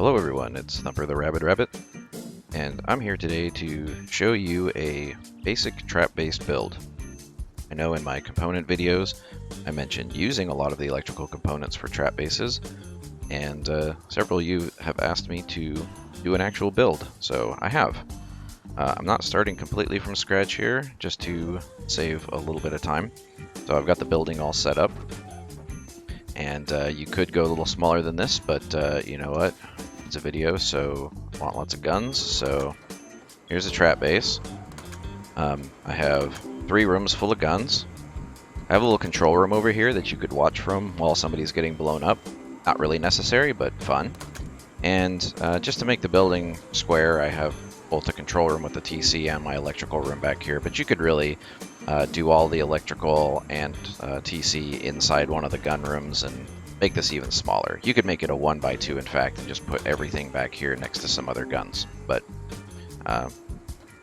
Hello everyone, it's Thumper the Rabid, and I'm here today to show you a basic trap-based build. I know in my component videos I mentioned using a lot of the electrical components for trap bases, and several of you have asked me to do an actual build, so I have. I'm not starting completely from scratch here, just to save a little bit of time. So I've got the building all set up, and you could go a little smaller than this, but you know what? It's a video, so I want lots of guns. So here's a trap base. I have 3 rooms full of guns. I have a little control room over here that you could watch from while somebody's getting blown up. Not really necessary, but fun. And just to make the building square, I have both the control room with the TC and my electrical room back here, but you could really do all the electrical and TC inside one of the gun rooms and make this even smaller. You could make it a 1x2 in fact and just put everything back here next to some other guns. But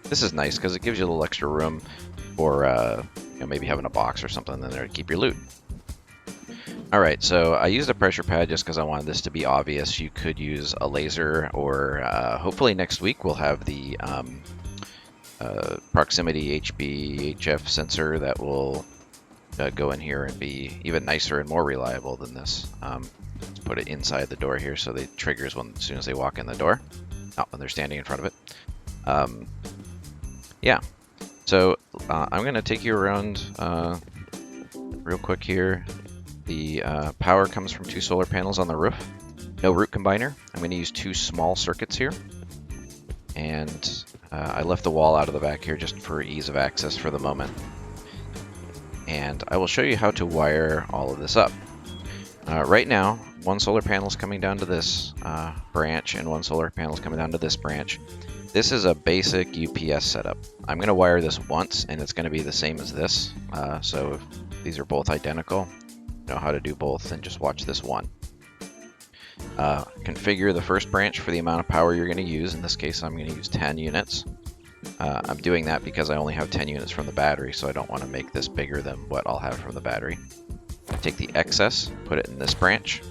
this is nice because it gives you a little extra room for you know, maybe having a box or something in there to keep your loot. Alright, so I used a pressure pad just because I wanted this to be obvious. You could use a laser, or hopefully next week we'll have the proximity HF sensor that will go in here and be even nicer and more reliable than this. Let's put it inside the door here so it triggers as soon as they walk in the door, not when they're standing in front of it. Yeah, so I'm going to take you around real quick here. The power comes from 2 solar panels on the roof. No root combiner. I'm going to use 2 small circuits here. And I left the wall out of the back here just for ease of access for the moment. And I will show you how to wire all of this up. Right now, 1 solar panel is coming down to this branch, and 1 solar panel is coming down to this branch. This is a basic UPS setup. I'm going to wire this once, and it's going to be the same as this. So if these are both identical, know how to do both, and just watch this one. Configure the first branch for the amount of power you're going to use. In this case, I'm going to use 10 units. I'm doing that because I only have 10 units from the battery, so I don't want to make this bigger than what I'll have from the battery. Take the excess, put it in this branch.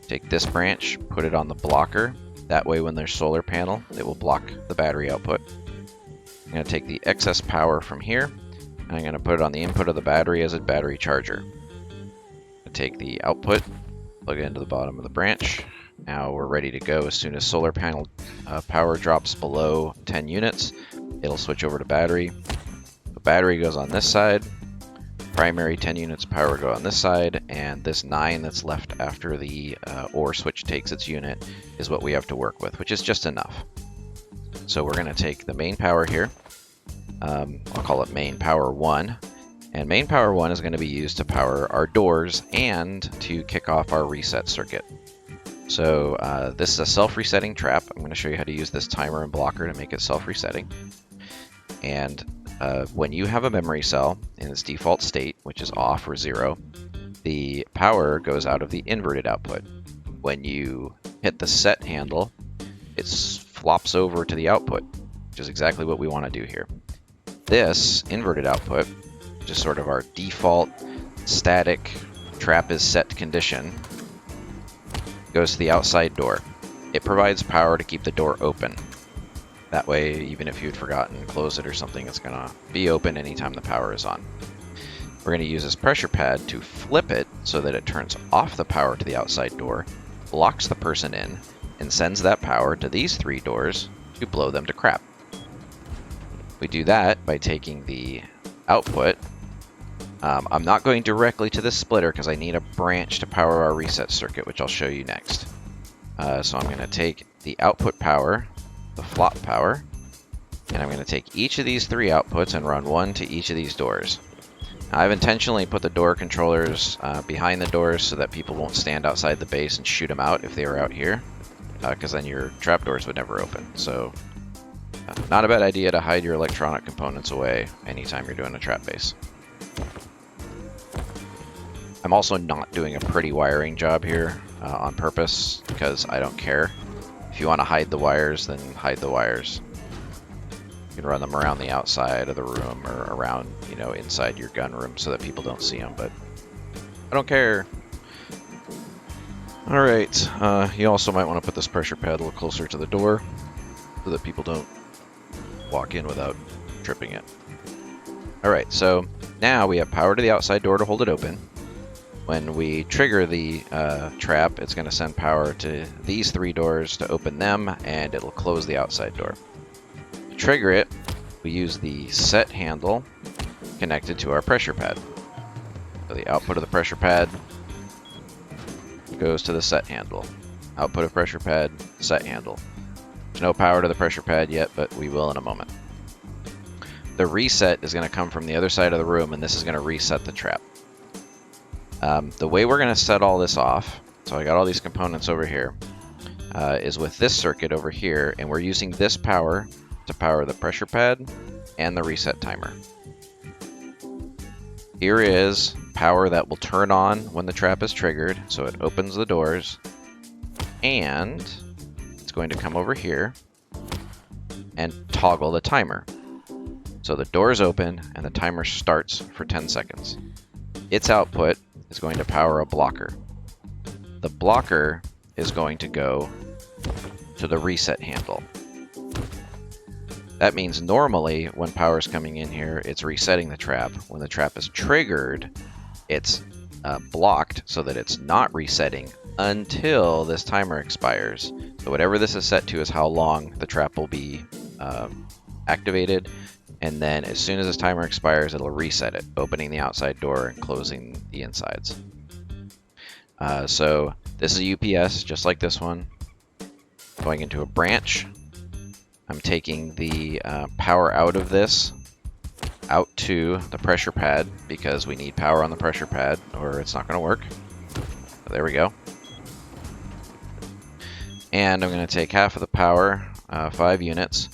Take this branch, put it on the blocker. That way when there's solar panel, it will block the battery output. I'm going to take the excess power from here, and I'm going to put it on the input of the battery as a battery charger. Take the output, plug it into the bottom of the branch. Now we're ready to go. As soon as solar panel power drops below 10 units, it'll switch over to battery. The battery goes on this side, primary 10 units power go on this side, and this 9 that's left after the OR switch takes its unit is what we have to work with, which is just enough. So we're going to take the main power here. I'll call it main power 1. And main power 1 is going to be used to power our doors and to kick off our reset circuit. So this is a self-resetting trap. I'm going to show you how to use this timer and blocker to make it self-resetting. And when you have a memory cell in its default state, which is off or 0, the power goes out of the inverted output. When you hit the set handle, it flops over to the output, which is exactly what we want to do here. This inverted output, which is sort of our default static trap is set condition, goes to the outside door. It provides power to keep the door open. That way, even if you'd forgotten to close it or something, it's going to be open anytime the power is on. We're going to use this pressure pad to flip it so that it turns off the power to the outside door, locks the person in, and sends that power to these 3 doors to blow them to crap. We do that by taking the output. I'm not going directly to the splitter because I need a branch to power our reset circuit, which I'll show you next. So I'm going to take the output power, the flop power, and I'm going to take each of these 3 outputs and run 1 to each of these doors. Now, I've intentionally put the door controllers behind the doors so that people won't stand outside the base and shoot them out if they were out here, because then your trap doors would never open. So not a bad idea to hide your electronic components away anytime you're doing a trap base. I'm also not doing a pretty wiring job here on purpose because I don't care. If you want to hide the wires, then hide the wires. You can run them around the outside of the room or around, you know, inside your gun room so that people don't see them, but I don't care. Alright, you also might want to put this pressure pad a little closer to the door so that people don't walk in without tripping it. Alright, so now we have power to the outside door to hold it open. When we trigger the trap, it's going to send power to these 3 doors to open them, and it'll close the outside door. To trigger it, we use the set handle connected to our pressure pad. So the output of the pressure pad goes to the set handle. Output of pressure pad, set handle. There's no power to the pressure pad yet, but we will in a moment. The reset is going to come from the other side of the room, and this is going to reset the trap. The way we're going to set all this off, so I got all these components over here, is with this circuit over here, and we're using this power to power the pressure pad and the reset timer. Here is power that will turn on when the trap is triggered, so it opens the doors, and it's going to come over here and toggle the timer. So the doors open and the timer starts for 10 seconds. Its output is going to power a blocker. The blocker is going to go to the reset handle. That means normally when power is coming in here, it's resetting the trap. When the trap is triggered, it's blocked so that it's not resetting until this timer expires. So whatever this is set to is how long the trap will be activated. And then as soon as this timer expires, it'll reset it, opening the outside door and closing the insides. So this is a UPS, just like this one. Going into a branch. I'm taking the power out of this, out to the pressure pad, because we need power on the pressure pad or it's not going to work. So there we go. And I'm going to take half of the power, 5 units,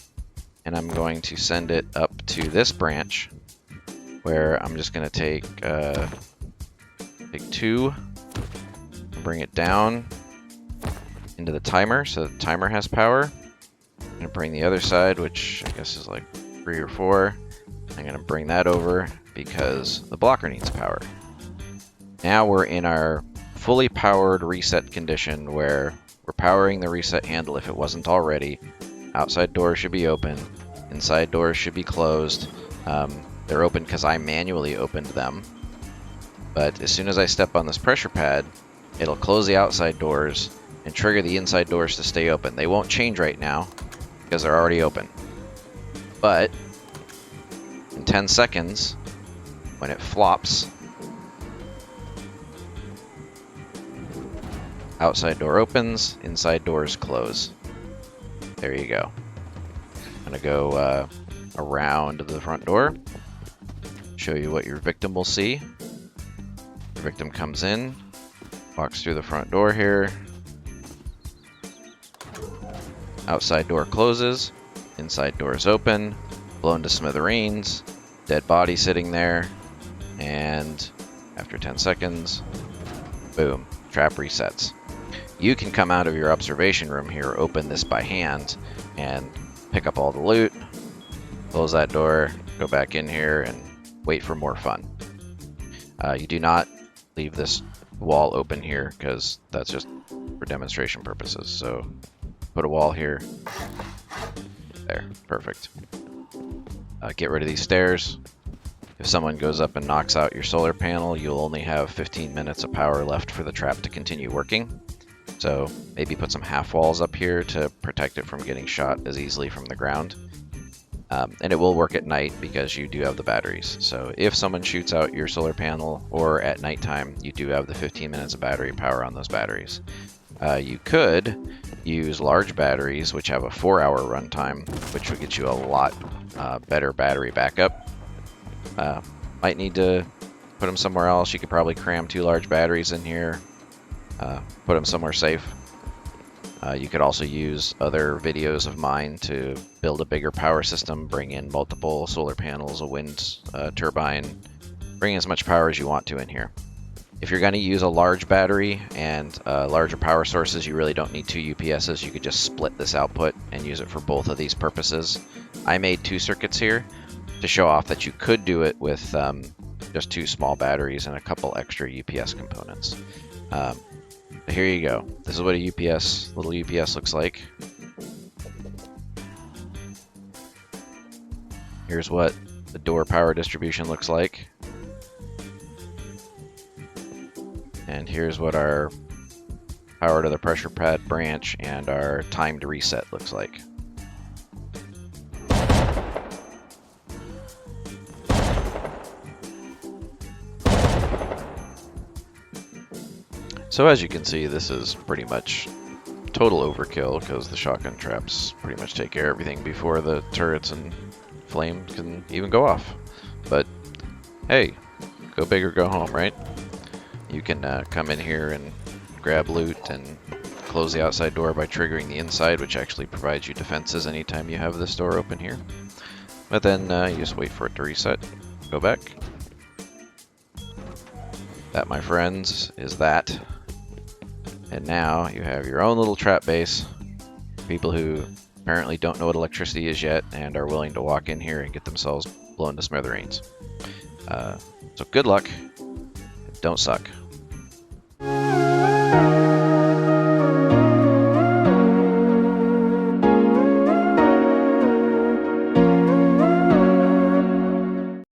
and I'm going to send it up to this branch, where I'm just going to take 2, and bring it down into the timer, so the timer has power. I'm going to bring the other side, which I guess is like 3 or 4. I'm going to bring that over because the blocker needs power. Now we're in our fully powered reset condition where we're powering the reset handle if it wasn't already. Outside doors should be open. Inside doors should be closed. They're open because I manually opened them. But as soon as I step on this pressure pad, it'll close the outside doors and trigger the inside doors to stay open. They won't change right now because they're already open. But in 10 seconds, when it flops, outside door opens, inside doors close. There you go. I'm going to go around the front door, show you what your victim will see. Your victim comes in, walks through the front door here. Outside door closes, inside door is open, blown to smithereens, dead body sitting there, and after 10 seconds, boom, trap resets. You can come out of your observation room here, open this by hand, and pick up all the loot, close that door, go back in here, and wait for more fun. You do not leave this wall open here, because that's just for demonstration purposes. So put a wall here. There, perfect. Get rid of these stairs. If someone goes up and knocks out your solar panel, you'll only have 15 minutes of power left for the trap to continue working. So maybe put some half walls up here to protect it from getting shot as easily from the ground. And it will work at night because you do have the batteries. So if someone shoots out your solar panel or at nighttime, you do have the 15 minutes of battery power on those batteries. You could use large batteries, which have a 4-hour runtime, which would get you a lot better battery backup. Might need to put them somewhere else. You could probably cram 2 large batteries in here, put them somewhere safe. You could also use other videos of mine to build a bigger power system, bring in multiple solar panels, a wind turbine, bring as much power as you want to in here. If you're going to use a large battery and larger power sources, you really don't need 2 UPSs. You could just split this output and use it for both of these purposes. I made 2 circuits here to show off that you could do it with just 2 small batteries and a couple extra UPS components. But here you go. This is what a little UPS looks like. Here's what the door power distribution looks like. And here's what our power to the pressure pad branch and our timed reset looks like. So as you can see, this is pretty much total overkill because the shotgun traps pretty much take care of everything before the turrets and flames can even go off. But hey, go big or go home, right? You can come in here and grab loot and close the outside door by triggering the inside, which actually provides you defenses anytime you have this door open here. But then you just wait for it to reset. Go back. That, my friends, is that. And now you have your own little trap base. People who apparently don't know what electricity is yet and are willing to walk in here and get themselves blown to smithereens. So good luck. Don't suck.